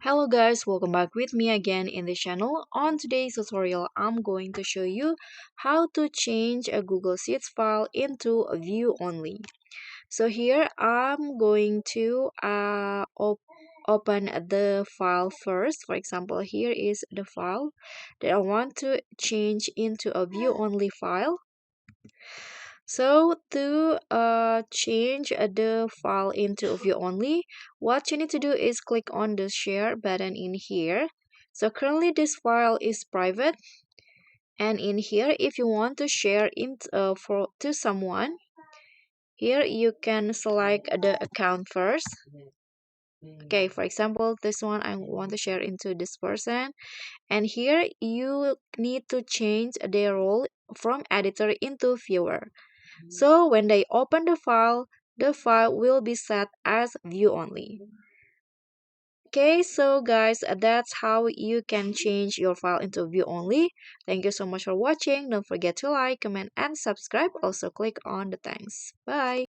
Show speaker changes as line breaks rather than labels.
Hello guys, welcome back with me again in the channel. On today's tutorial, I'm going to show you how to change a Google Sheets file into a view only. So here I'm going to open the file first. For example, here is the file that I want to change into a view only file. So to change the file into view only, what you need to do is click on the share button in here. So currently this file is private, and in here if you want to share it to someone, here you can select the account first. Okay, for example, this one I want to share into this person, and here you need to change their role from editor into viewer. So when they open the file will be set as view only. Okay, so guys, that's how you can change your file into view only. Thank you so much for watching. Don't forget to like, comment, and subscribe. Also click on the thanks. Bye.